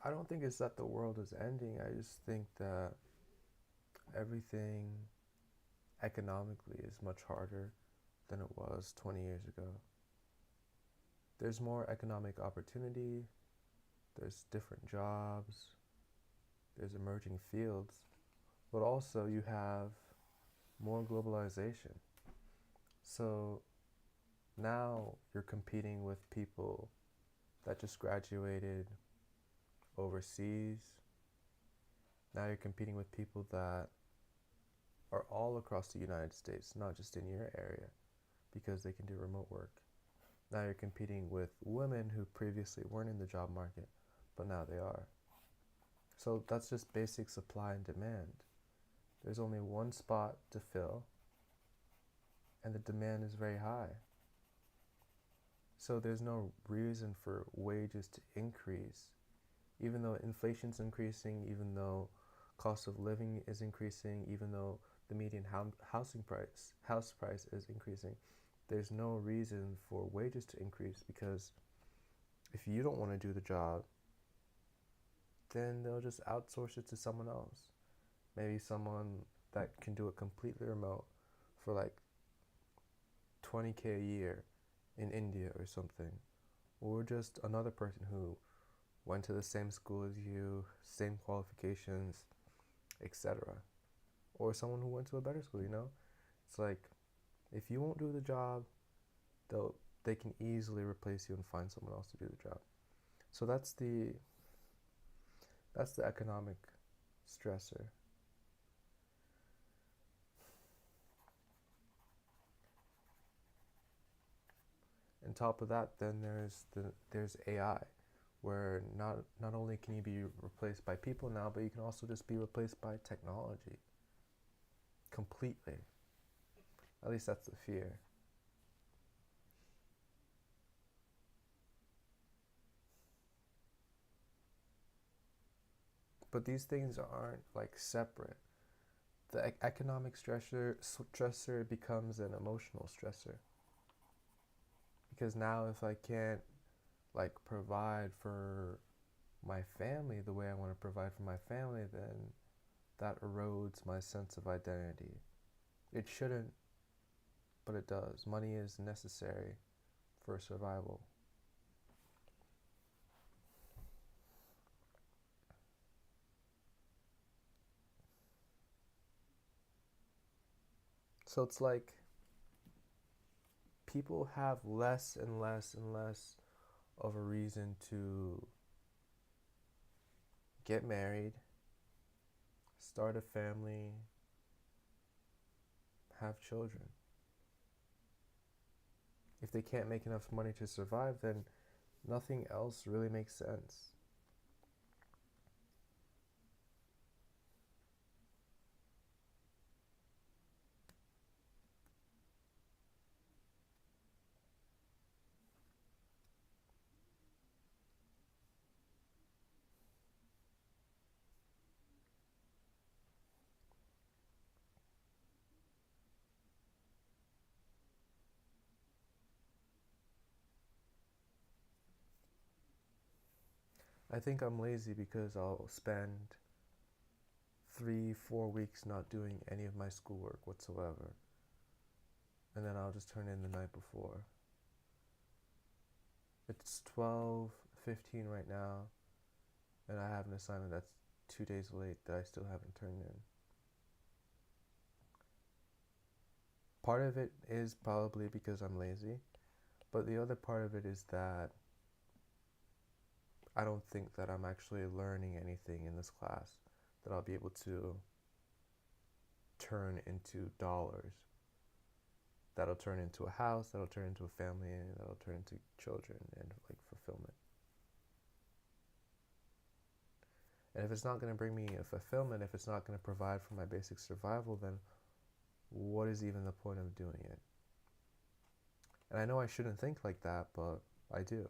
I don't think it's that the world is ending. I just think that everything economically is much harder than it was 20 years ago. There's more economic opportunity, there's different jobs, there's emerging fields, but also you have more globalization. So now you're competing with people that just graduated overseas. Now you're competing with people that are all across the United States, not just in your area, because they can do remote work. Now you're competing with women who previously weren't in the job market, but now they are. So that's just basic supply and demand. There's only one spot to fill, and the demand is very high. So there's no reason for wages to increase, even though inflation's increasing, even though cost of living is increasing, even though the median house price is increasing. There's no reason for wages to increase, because if you don't want to do the job, then they'll just outsource it to someone else. Maybe someone that can do it completely remote for like 20K a year in India or something. Or just another person who went to the same school as you, same qualifications, etc. Or someone who went to a better school, you know? It's like, if you won't do the job, they can easily replace you and find someone else to do the job. So that's the economic stressor. On top of that, then there's AI, where not only can you be replaced by people now, but you can also just be replaced by technology completely. At least that's the fear. But these things aren't like separate. The economic stressor becomes an emotional stressor, because now if I can't like provide for my family the way I want to provide for my family, then that erodes my sense of identity. It shouldn't, but it does. Money is necessary for survival. So it's like people have less and less and less of a reason to get married, start a family, have children. If they can't make enough money to survive, then nothing else really makes sense. I think I'm lazy because I'll spend 3, 4 weeks not doing any of my schoolwork whatsoever, and then I'll just turn in the night before. It's 12:15 right now, and I have an assignment that's 2 days late that I still haven't turned in. Part of it is probably because I'm lazy, but the other part of it is that I don't think that I'm actually learning anything in this class that I'll be able to turn into dollars. That'll turn into a house, that'll turn into a family, and that'll turn into children and like fulfillment. And if it's not going to bring me a fulfillment, if it's not going to provide for my basic survival, then what is even the point of doing it? And I know I shouldn't think like that, but I do.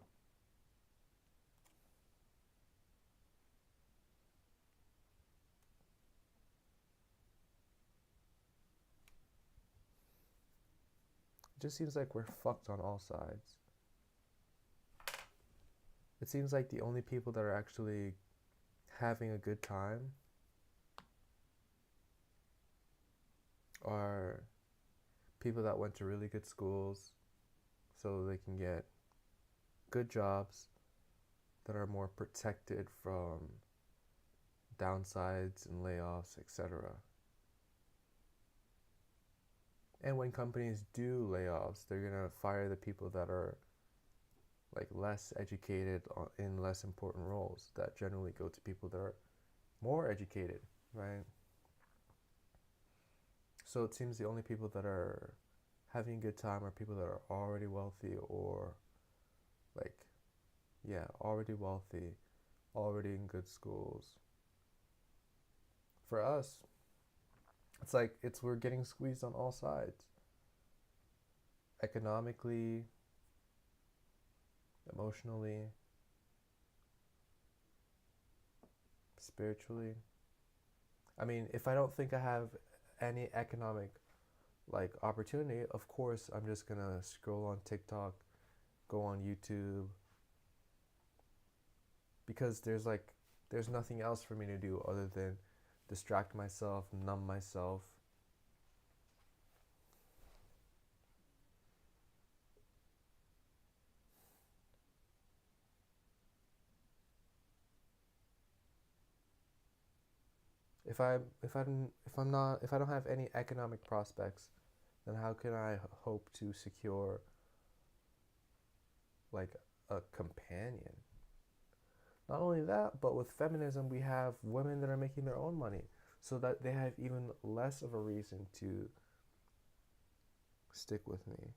It just seems like we're fucked on all sides. It seems like the only people that are actually having a good time are people that went to really good schools so they can get good jobs that are more protected from downsides and layoffs, etc. And when companies do layoffs, they're gonna fire the people that are like less educated in less important roles that generally go to people that are more educated, right? So it seems the only people that are having a good time are people that are already wealthy or like, yeah, already wealthy, already in good schools. For us, it's like we're getting squeezed on all sides. Economically, emotionally, spiritually. I mean, if I don't think I have any economic like opportunity, of course I'm just gonna scroll on TikTok, go on YouTube, because there's nothing else for me to do other than distract myself, numb myself. If I don't have any economic prospects, then how can I hope to secure like a companion? Not only that, but with feminism, we have women that are making their own money, so that they have even less of a reason to stick with me.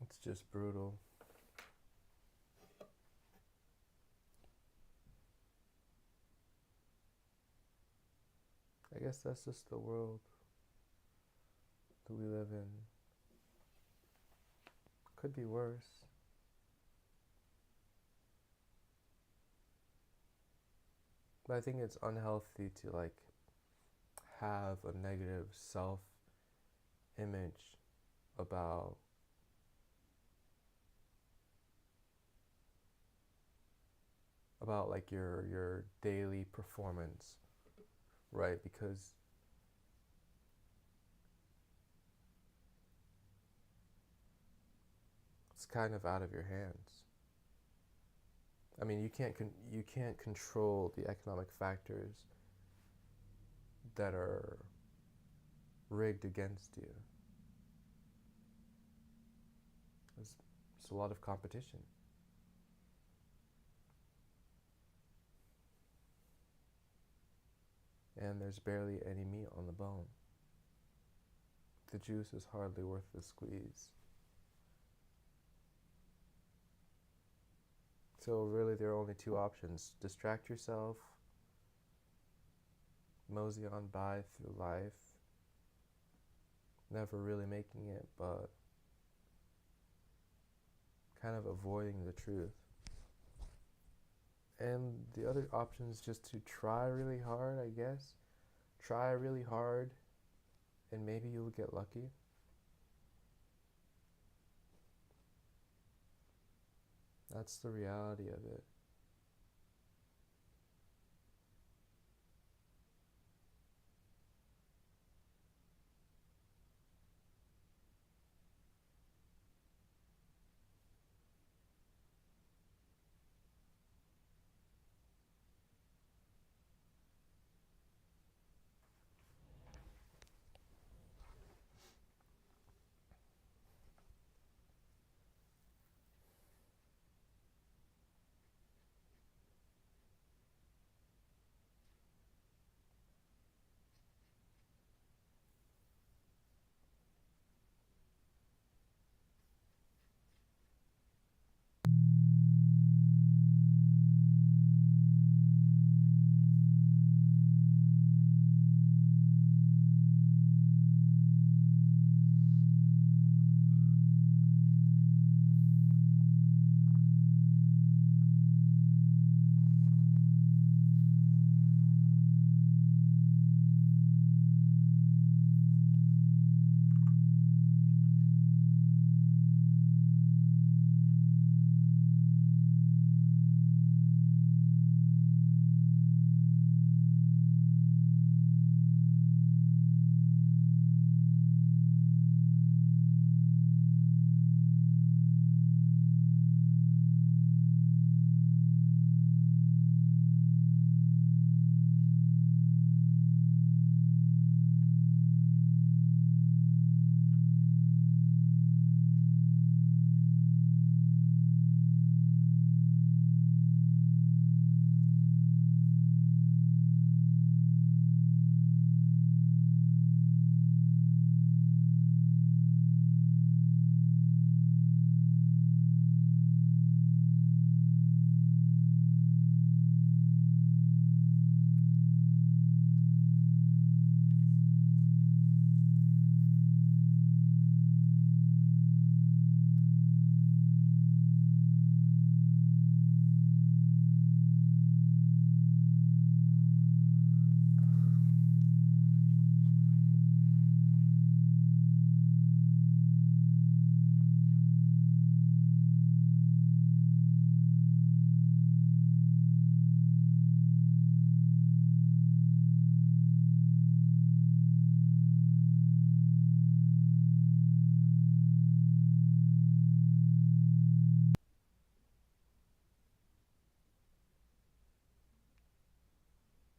It's just brutal. I guess that's just the world that we live in. Could be worse. But I think it's unhealthy to like have a negative self image about like your daily performance, right? Because it's kind of out of your hands. I mean, you can't control the economic factors that are rigged against you. It's a lot of competition. And there's barely any meat on the bone. The juice is hardly worth the squeeze. So really there are only two options. Distract yourself, mosey on by through life, never really making it, but kind of avoiding the truth. And the other option is just to try really hard, I guess. Try really hard and maybe you'll get lucky. That's the reality of it.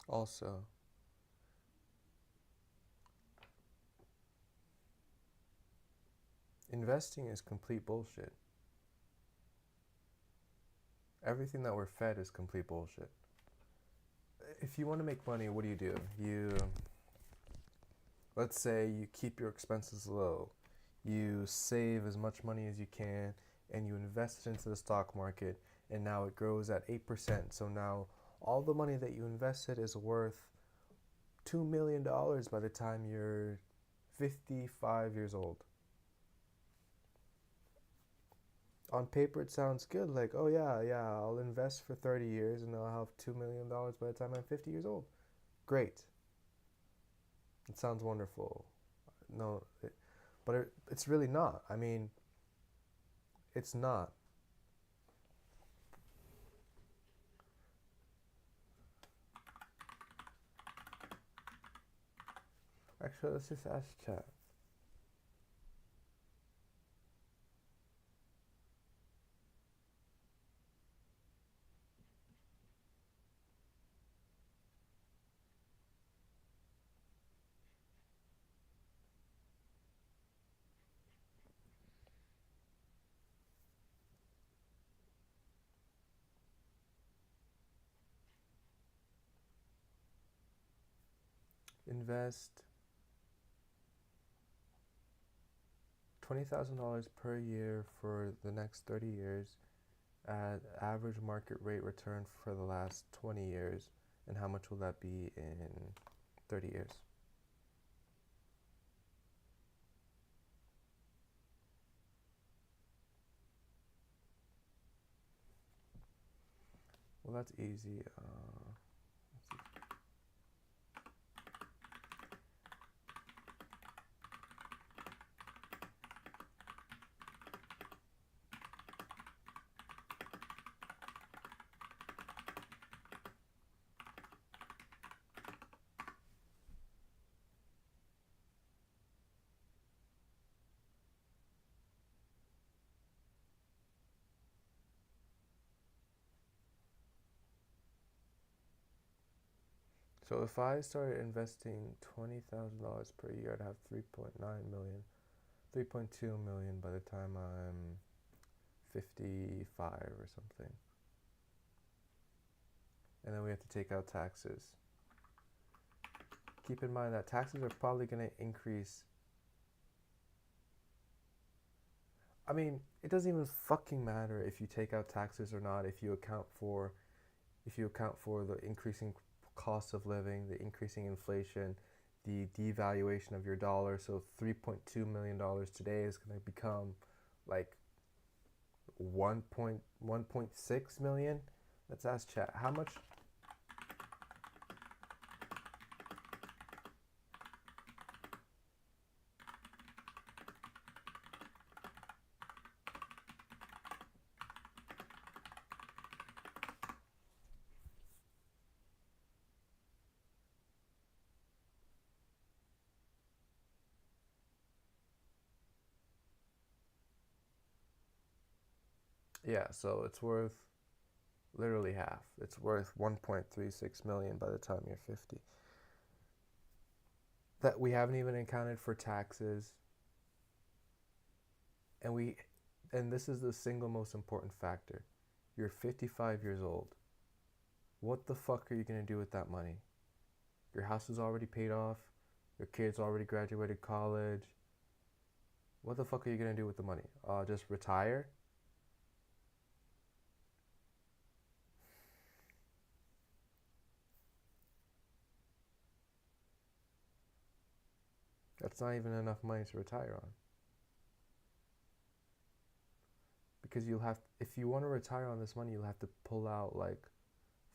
Also, investing is complete bullshit. Everything that we're fed is complete bullshit. If you want to make money, what do? Let's say you keep your expenses low, you save as much money as you can, and you invest it into the stock market, and now it grows at 8%. So now all the money that you invested is worth $2 million by the time you're 55 years old. On paper, it sounds good. Like, oh, yeah, yeah, I'll invest for 30 years and I'll have $2 million by the time I'm 50 years old. Great. It sounds wonderful. No, it's really not. I mean, it's not. Actually, let's just ask chat. Invest $20,000 per year for the next 30 years at average market rate return for the last 20 years. And how much will that be in 30 years? Well, that's easy. So if I started investing $20,000 per year, I'd have 3.9 million, 3.2 million by the time I'm 55 or something. And then we have to take out taxes. Keep in mind that taxes are probably going to increase. I mean, it doesn't even fucking matter if you take out taxes or not, if you account for the increasing cost of living, the increasing inflation, the devaluation of your dollar. So $3.2 million today is going to become like 1.6 million. Let's ask chat how much. Yeah, so it's worth literally half. It's worth 1.36 million by the time you're 50. That we haven't even accounted for taxes. And this is the single most important factor. You're 55 years old. What the fuck are you going to do with that money? Your house is already paid off. Your kids already graduated college. What the fuck are you going to do with the money? Just retire? That's not even enough money to retire on. Because if you want to retire on this money, you'll have to pull out like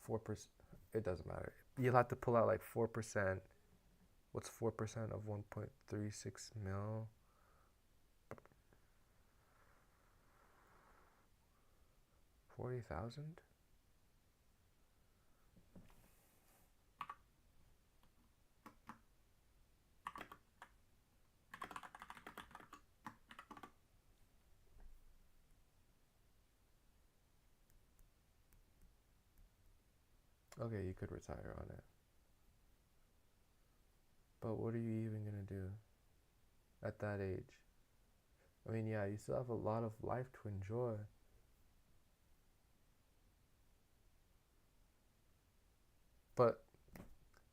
4%. It doesn't matter. You'll have to pull out like 4%. What's 4% of 1.36 mil? 40,000? Okay, you could retire on it. But what are you even gonna do at that age? I mean, yeah, you still have a lot of life to enjoy. But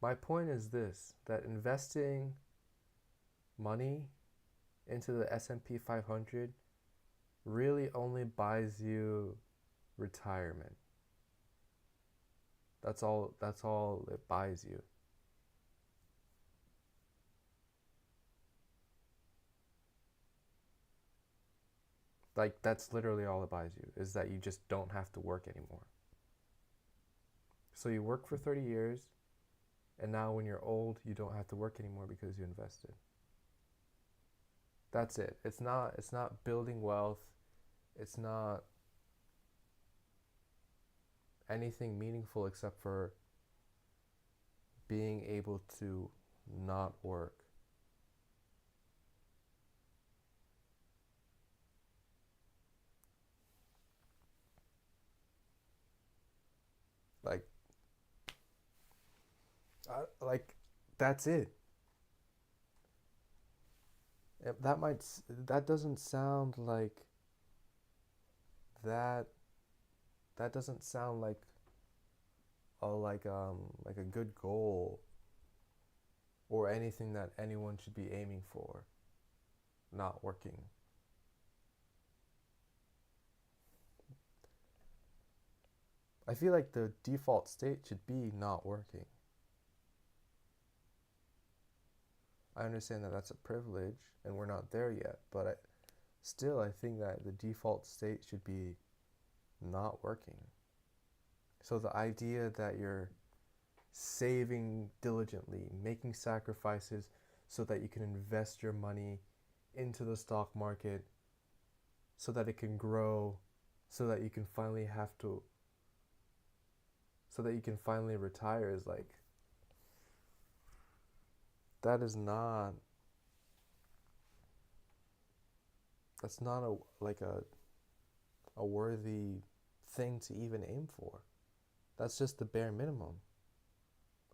my point is this, that investing money into the S&P 500 really only buys you retirement. That's all it buys you. Like that's literally all it buys you is that you just don't have to work anymore. So you work for 30 years and now when you're old, you don't have to work anymore because you invested. That's it. It's not building wealth. It's not anything meaningful except for being able to not work. Like like that's it. That might that doesn't sound like that that doesn't sound like a good goal or anything that anyone should be aiming for, not working. I feel like the default state should be not working. I understand that that's a privilege and we're not there yet, but still I think that the default state should be not working. So the idea that you're saving diligently, making sacrifices so that you can invest your money into the stock market so that it can grow, so that you can finally have to, so that you can finally retire is like, that is not, that's not a worthy thing to even aim for. That's just the bare minimum.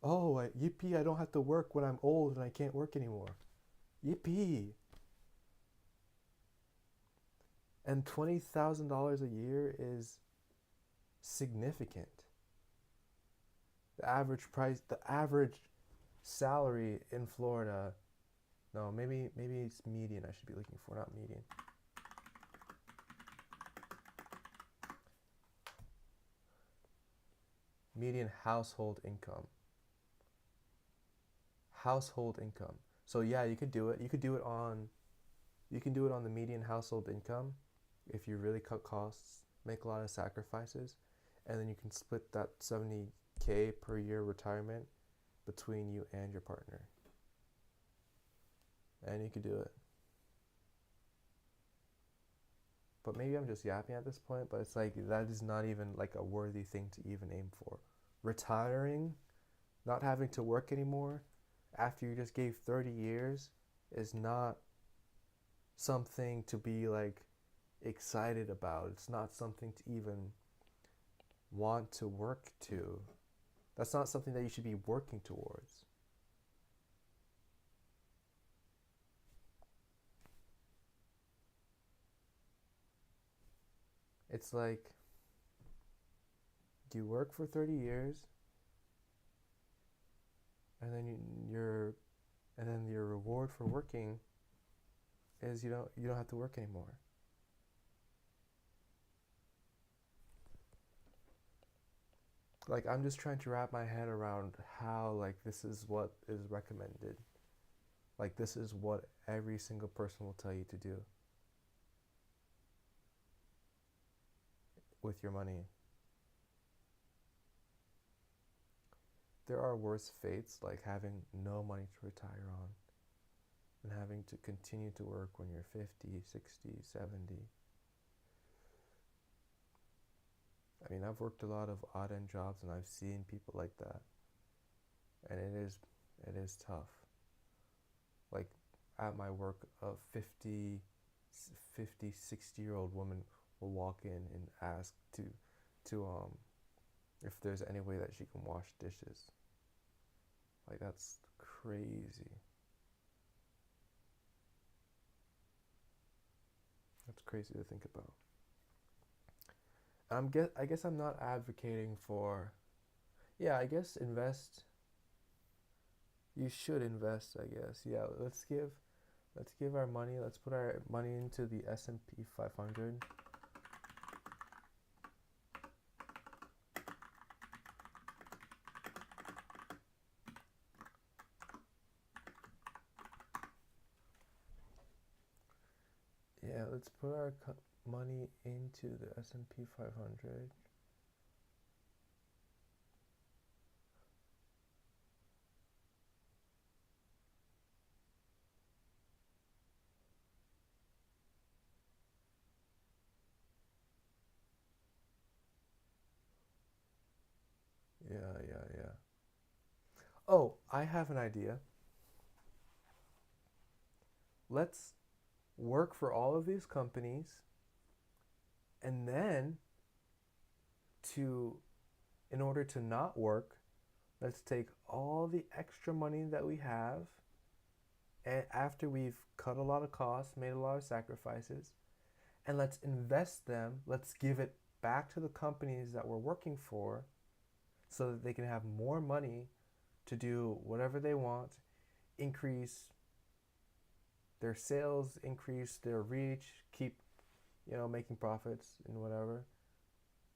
Oh, yippee, I don't have to work when I'm old and I can't work anymore. Yippee. And $20,000 a year is significant. The average salary in Florida, no, maybe it's median I should be looking for, not median. Median household income. Household income. So yeah, you could do it. You can do it on the median household income if you really cut costs, make a lot of sacrifices, and then you can split that 70K per year retirement between you and your partner. And you could do it. But maybe I'm just yapping at this point, but it's like that is not even like a worthy thing to even aim for. Retiring, not having to work anymore after you just gave 30 years is not something to be like excited about. It's not something to even want to work to. That's not something that you should be working towards. It's like you work for 30 years and then your reward for working is you don't have to work anymore. Like I'm just trying to wrap my head around how like this is what is recommended. Like this is what every single person will tell you to do with your money. There are worse fates like having no money to retire on and having to continue to work when you're 50, 60, 70. I mean, I've worked a lot of odd end jobs and I've seen people like that. And it is tough. Like at my work, a 60-year-old woman will walk in and ask to if there's any way that she can wash dishes. Like that's crazy. It's crazy to think about. I guess I'm not advocating for. Yeah, I guess invest. You should invest, I guess. Yeah, let's give our money. Let's put our money into the S&P 500. Yeah, let's put our money into the S&P 500. Yeah, yeah, yeah. Oh, I have an idea. Let's work for all of these companies and then to in order to not work, let's take all the extra money that we have and after we've cut a lot of costs, made a lot of sacrifices, and let's invest them. Let's give it back to the companies that we're working for so that they can have more money to do whatever they want, increase their sales, increase their reach, keep, making profits and whatever.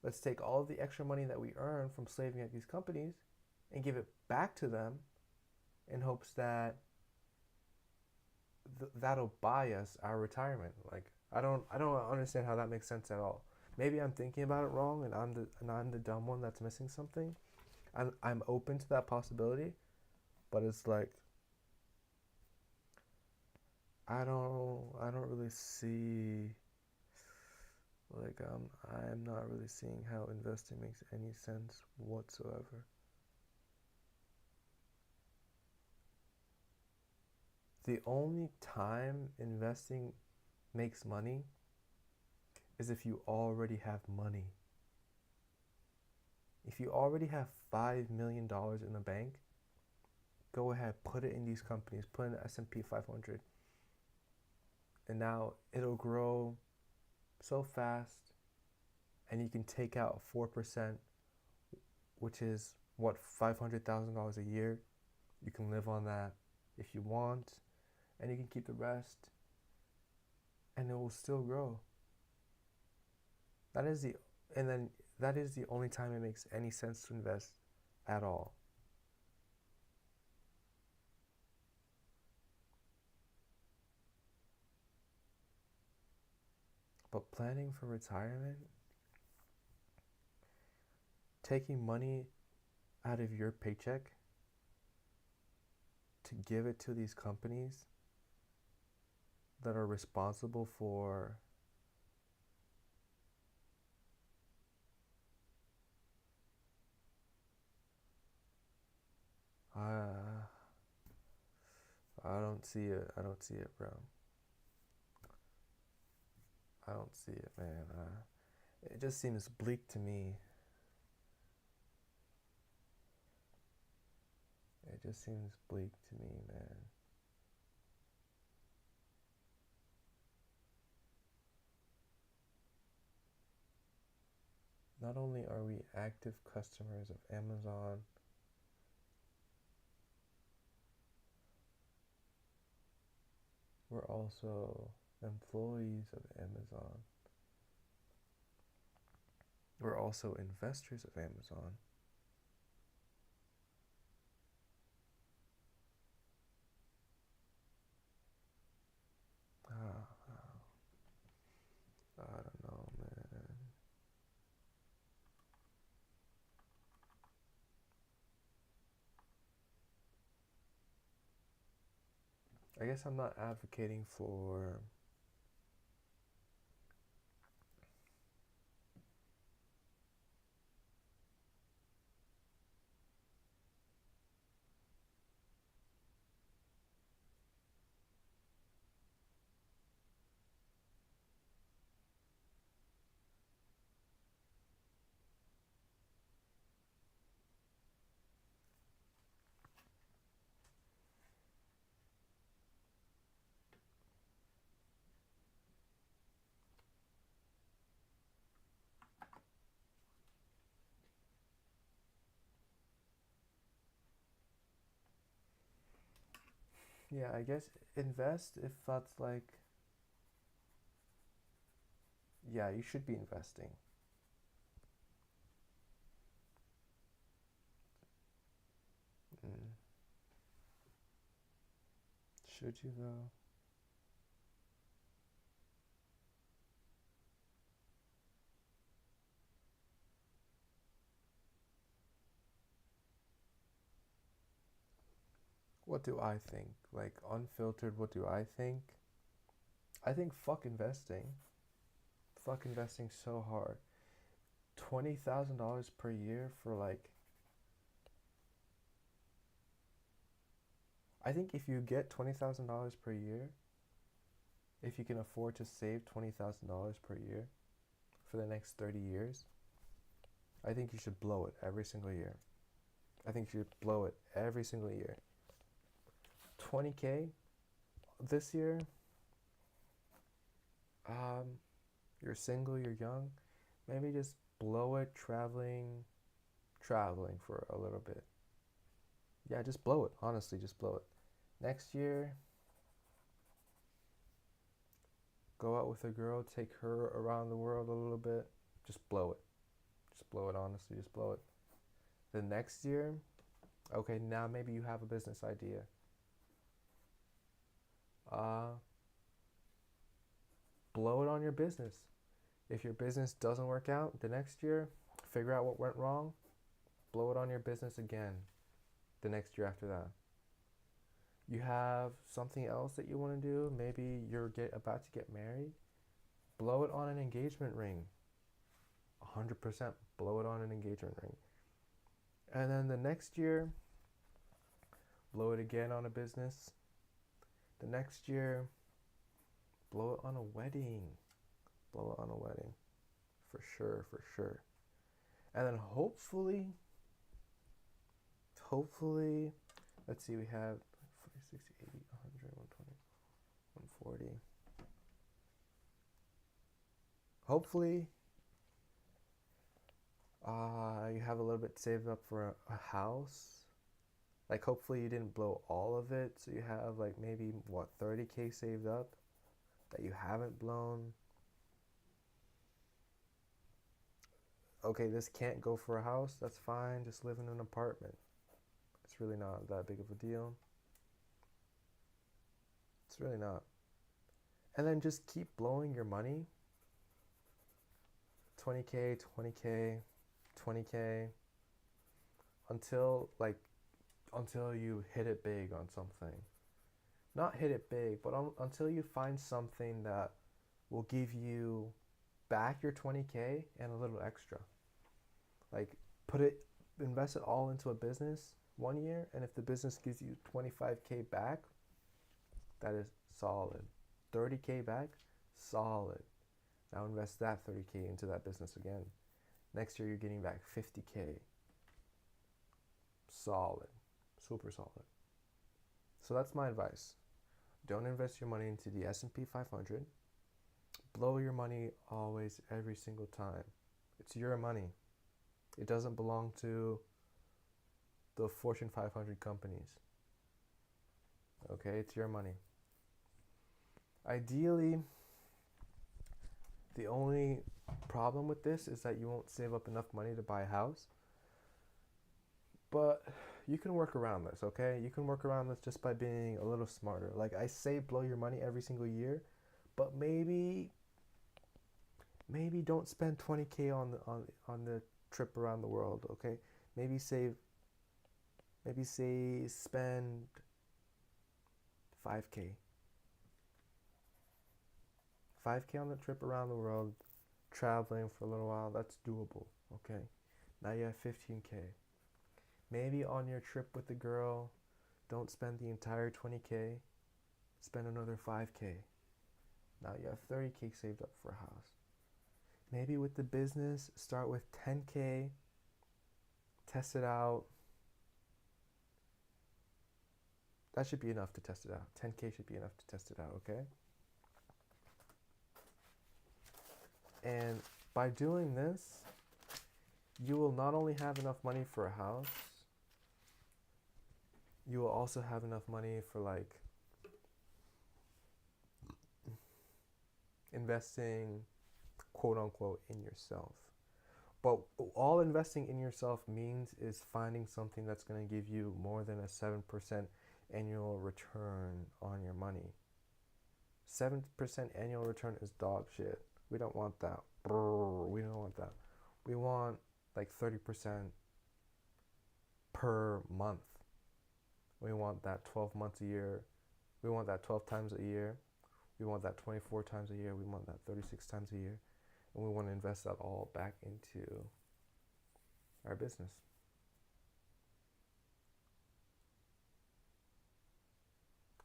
Let's take all of the extra money that we earn from slaving at these companies and give it back to them in hopes that that'll buy us our retirement. Like I don't understand how that makes sense at all. Maybe I'm thinking about it wrong and I'm the dumb one that's missing something. I'm open to that possibility, but it's like I don't really see like I'm not really seeing how investing makes any sense whatsoever. The only time investing makes money is if you already have money. If you already have $5 million in the bank, go ahead, put it in these companies, put in the S&P 500, and now it'll grow so fast, and you can take out 4%, which is what, $500,000 a year. You can live on that if you want, and you can keep the rest, and it will still grow. That is the and then that is the only time it makes any sense to invest at all. But planning for retirement, taking money out of your paycheck to give it to these companies that are responsible for uh, I don't see it. I don't see it, bro. I don't see it, man. It just seems bleak to me. It just seems bleak to me, man. Not only are we active customers of Amazon, we're also employees of Amazon. We're also investors of Amazon. Ah, I don't know, man. I guess I'm not advocating for. Yeah, I guess invest if that's like, yeah, you should be investing. Mm. Should you though? What do I think? Like unfiltered, what do I think? I think fuck investing. Fuck investing so hard. $20,000 per year for like, I think if you get $20,000 per year, if you can afford to save $20,000 per year for the next 30 years, I think you should blow it every single year. I think you should blow it every single year. 20K this year, um, you're single, you're young, maybe just blow it traveling for a little bit. Yeah, just blow it. Honestly, just blow it. Next year, go out with a girl, take her around the world a little bit. Just blow it. Just blow it, honestly, just blow it. The next year, okay, now maybe you have a business idea. Uh, Blow it on your business. If your business doesn't work out the next year, figure out what went wrong, blow it on your business again the next year after that. You have something else that you want to do, maybe you're about to get married, blow it on an engagement ring. 100% blow it on an engagement ring. And then the next year, blow it again on a business. The next year, blow it on a wedding. Blow it on a wedding. For sure, for sure. And then hopefully, let's see, we have 40, 60, 80, 100, 120, 140. Hopefully, you have a little bit saved up for a house. Like, hopefully, you didn't blow all of it. So you have, like, maybe, what, 30K saved up that you haven't blown. Okay, this can't go for a house. That's fine. Just live in an apartment. It's really not that big of a deal. It's really not. And then just keep blowing your money. 20K, 20K, 20K until like until you hit it big on something. Not hit it big, but until you find something that will give you back your 20K and a little extra. Like invest it all into a business 1 year, and if the business gives you 25K back, that is solid. 30K back, solid. Now invest that 30K into that business again. Next year you're getting back 50K. Solid. Super solid. So that's my advice. Don't invest your money into the S&P 500. Blow your money always, every single time. It's your money. It doesn't belong to the Fortune 500 companies. Okay, it's your money. Ideally, the only problem with this is that you won't save up enough money to buy a house. But you can work around this, okay? You can work around this just by being a little smarter. Like I say, blow your money every single year, but maybe don't spend 20K on the trip around the world, okay? Maybe spend 5K. 5K on the trip around the world, traveling for a little while, that's doable, okay? Now you have 15K. Maybe on your trip with the girl, don't spend the entire 20K, spend another 5K. Now you have 30K saved up for a house. Maybe with the business, start with 10K, test it out. That should be enough to test it out. 10K should be enough to test it out, okay? And by doing this, you will not only have enough money for a house, you will also have enough money for like investing, quote unquote, in yourself. But all investing in yourself means is finding something that's going to give you more than a 7% annual return on your money. 7% annual return is dog shit. We don't want that. We don't want that. We want like 30% per month. We want that 12 months a year. We want that 12 times a year. We want that 24 times a year. We want that 36 times a year. And we want to invest that all back into our business.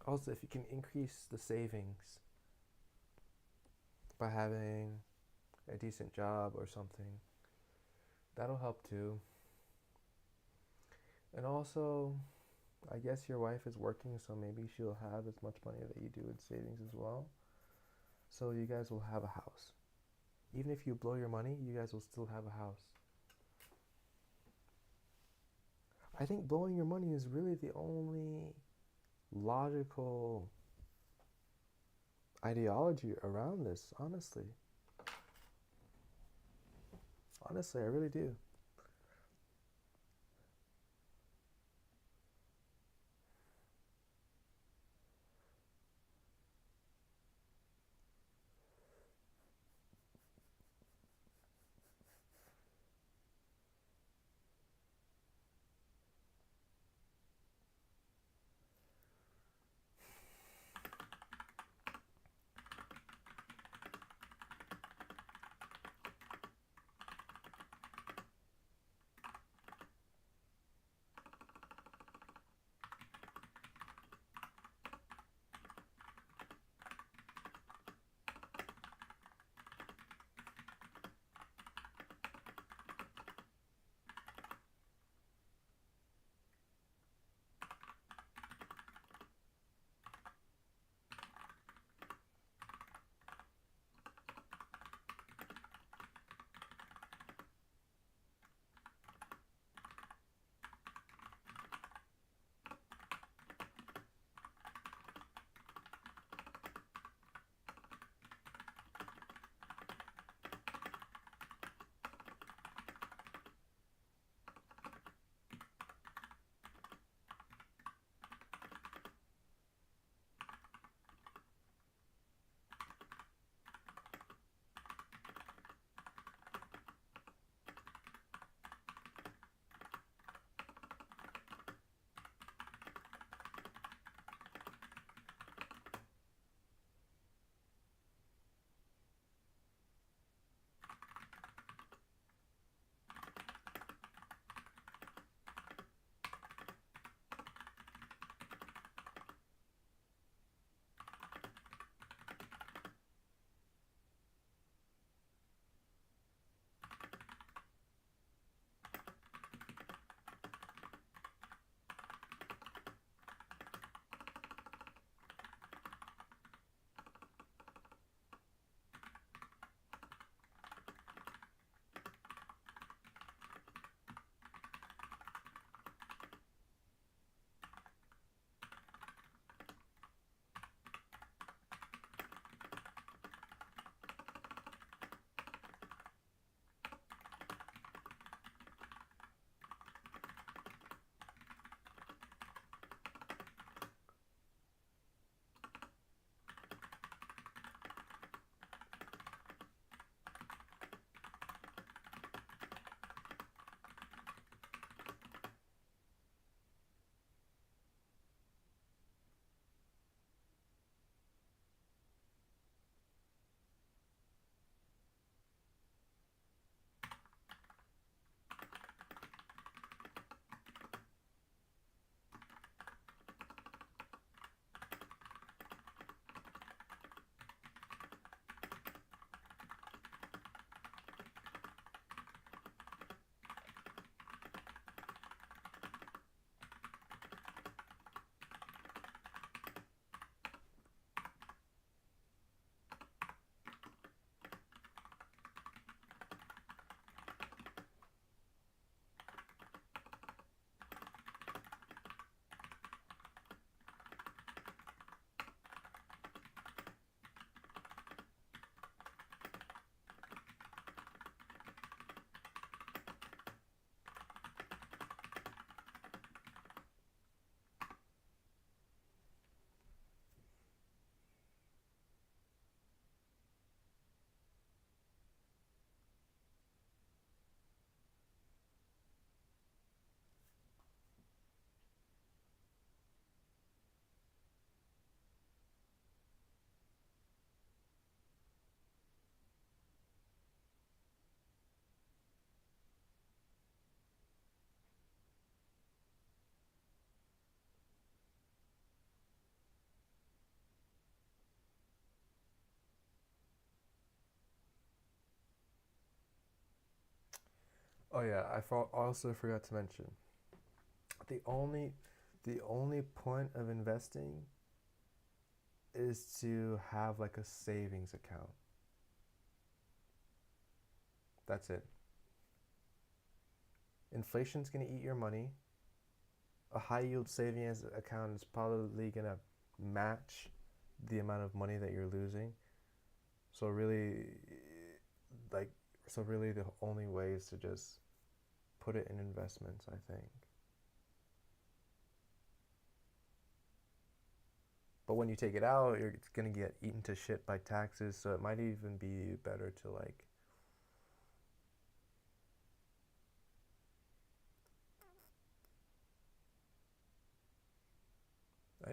Also, if you can increase the savings by having a decent job or something, that'll help too. And also, I guess your wife is working, so maybe she'll have as much money that you do in savings as well. So you guys will have a house. Even if you blow your money, you guys will still have a house. I think blowing your money is really the only logical ideology around this, honestly. Honestly, I really do. Oh yeah, also forgot to mention the only the only point of investing is to have like a savings account. That's it. Inflation's gonna eat your money. A high yield savings account is probably gonna match the amount of money that you're losing. So really, like, so really, the only way is to just put it in investments, I think. But when you take it out, it's gonna get eaten to shit by taxes. So it might even be better to like, I,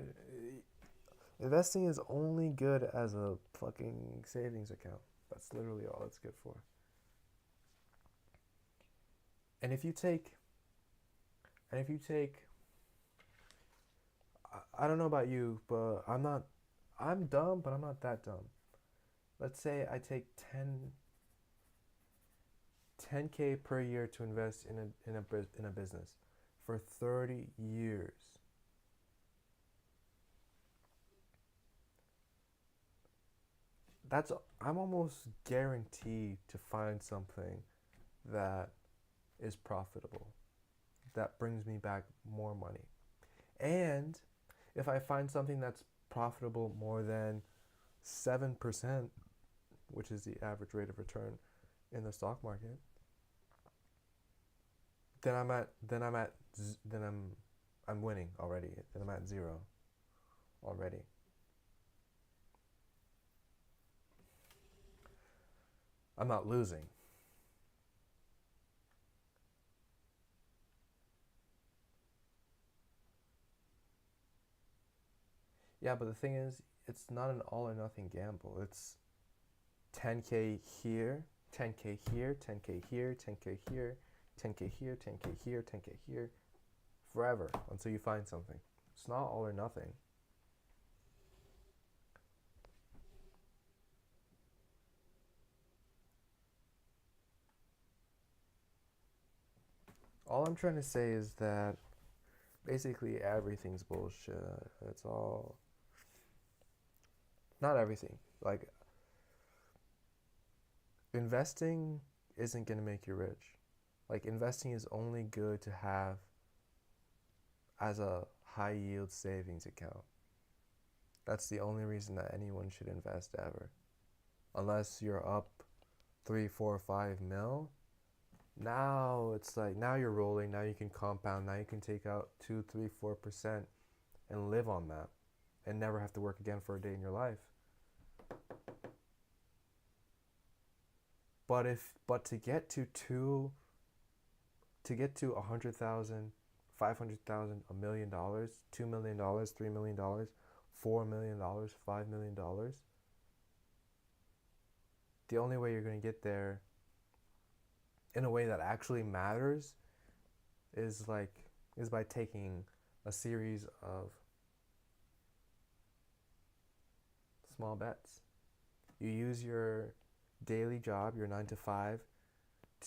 investing is only good as a fucking savings account. That's literally all it's good for. And if you take, and if you take, I don't know about you, but I'm dumb, but I'm not that dumb. Let's say I take 10K per year to invest in a business for 30 years. That's I'm almost guaranteed to find something that is profitable, that brings me back more money. And if I find something that's profitable more than 7%, which is the average rate of return in the stock market, then I'm winning already. Then I'm at zero already. I'm not losing. Yeah, but the thing is, it's not an all or nothing gamble. It's 10K here, 10K here, 10K here, 10K here, 10K here, 10K here, 10K here, forever until you find something. It's not all or nothing. All I'm trying to say is that basically everything's bullshit. It's all, not everything. Like, investing isn't going to make you rich. Like, investing is only good to have as a high yield savings account. That's the only reason that anyone should invest ever. Unless you're up 3, 4, 5 mil. Now it's like, now you're rolling. Now you can compound. Now you can take out 2, 3, 4% and live on that and never have to work again for a day in your life. But to get to 100,000, 500,000, $1 million, $2 million, $3 million, $4 million, $5 million, the only way you're going to get there in a way that actually matters is like is by taking a series of small bets. You use your daily job, your 9 to 5,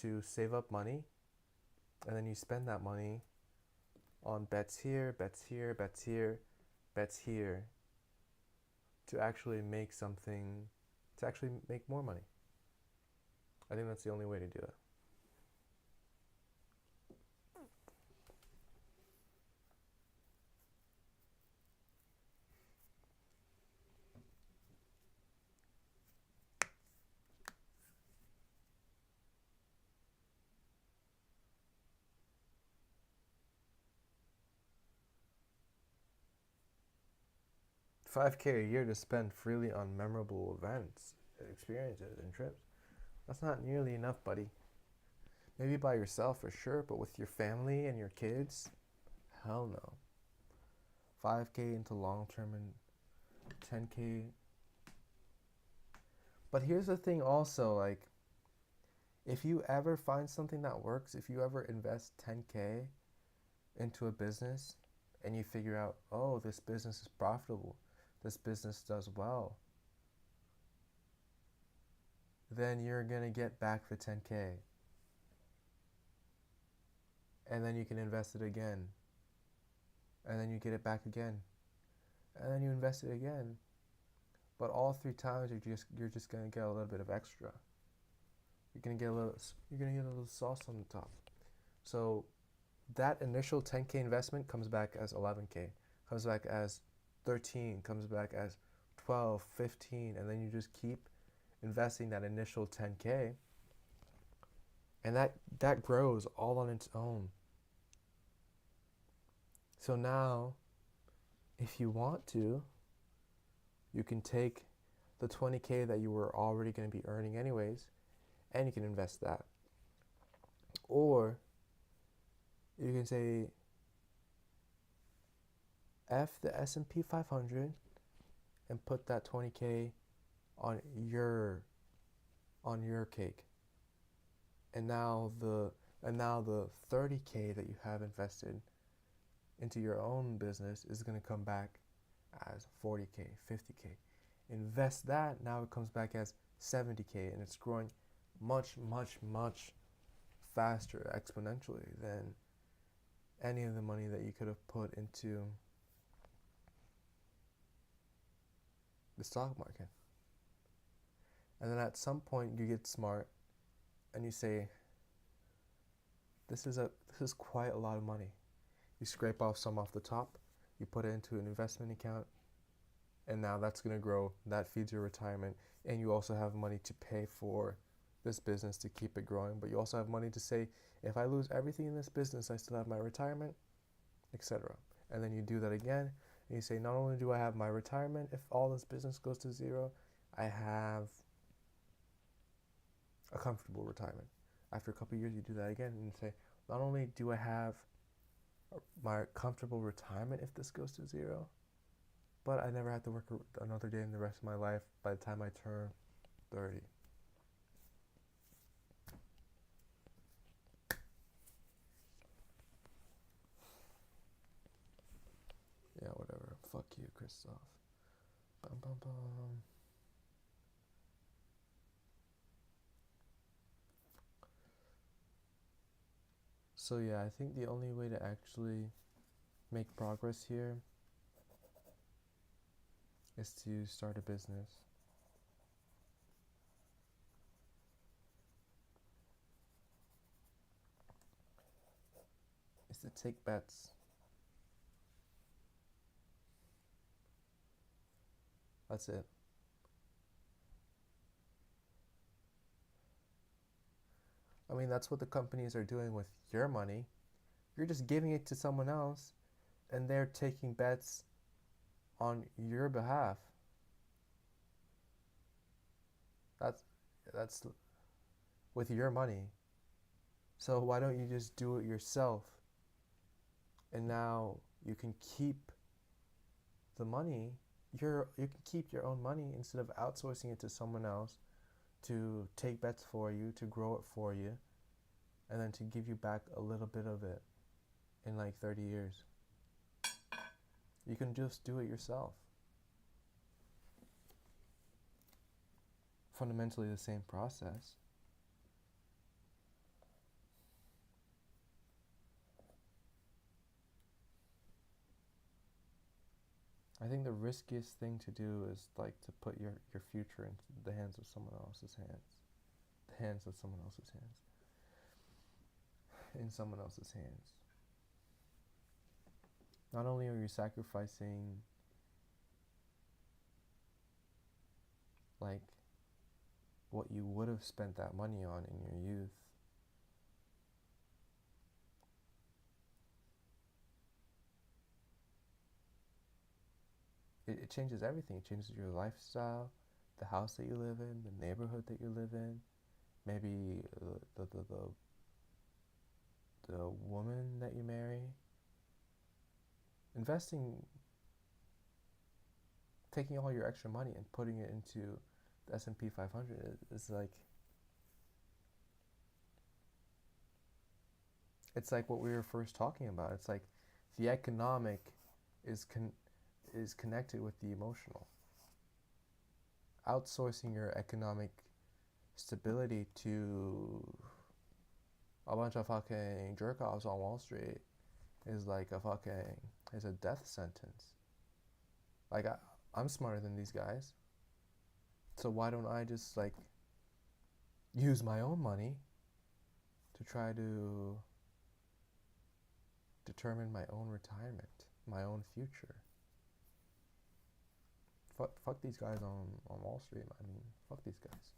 to save up money, and then you spend that money on bets here, bets here, bets here, bets here, to actually make something, to actually make more money. I think that's the only way to do it. 5K a year to spend freely on memorable events, experiences, and trips. That's not nearly enough, buddy. Maybe by yourself for sure, but with your family and your kids, hell no. 5K into long term and 10K. But here's the thing also, like, if you ever find something that works, if you ever invest 10K into a business and you figure out, oh, this business is profitable, this business does well, then you're going to get back the 10K. and then you can invest it again, and then you get it back again, and then you invest it again. But all 3 times you're just gonna get a little bit of extra. You're gonna get a little sauce on the top. So that initial 10K investment comes back as 11K, comes back as 13, comes back as 12, 15, and then you just keep investing that initial 10K, and that grows all on its own. So now, if you want to, you can take the 20K that you were already going to be earning anyways, and you can invest that. Or you can say F the S&P 500 and put that 20K on your cake. And now the 30K that you have invested into your own business is going to come back as 40K, 50K. Invest that, now it comes back as 70K, and it's growing much, much, much faster exponentially than any of the money that you could have put into the stock market. And then at some point you get smart and you say, this is quite a lot of money. You scrape off some off the top, you put it into an investment account, and now that's going to grow. That feeds your retirement, and you also have money to pay for this business to keep it growing. But you also have money to say, if I lose everything in this business, I still have my retirement, etc. And then you do that again, and you say, not only do I have my retirement, if all this business goes to zero, I have a comfortable retirement. After a couple of years, you do that again, and you say, not only do I have my comfortable retirement if this goes to zero, but I never have to work another day in the rest of my life by the time I turn 30. Yeah, whatever. Fuck you, Christoph. Bum, bum, bum. So yeah, I think the only way to actually make progress here is to start a business. Is to take bets. That's it. I mean, that's what the companies are doing with your money. You're just giving it to someone else, and they're taking bets on your behalf. That's with your money. So why don't you just do it yourself? And now you can keep the money. You can keep your own money instead of outsourcing it to someone else to take bets for you, to grow it for you, and then to give you back a little bit of it in like 30 years. You can just do it yourself. Fundamentally the same process. I think the riskiest thing to do is like to put your future into the hands of someone else's hands. The hands of someone else's hands. In someone else's hands. Not only are you sacrificing like what you would have spent that money on in your youth, it changes everything. It changes your lifestyle, the house that you live in, the neighborhood that you live in, maybe the woman that you marry. Investing, taking all your extra money and putting it into the S&P 500 is like, it's like what we were first talking about. It's like the economic is connected with the emotional. Outsourcing your economic stability to a bunch of fucking jerk offs on Wall Street is like a fucking is a death sentence. Like I'm smarter than these guys, so why don't I just like use my own money to try to determine my own retirement, my own future? Fuck these guys on Wall Street. I mean, fuck these guys.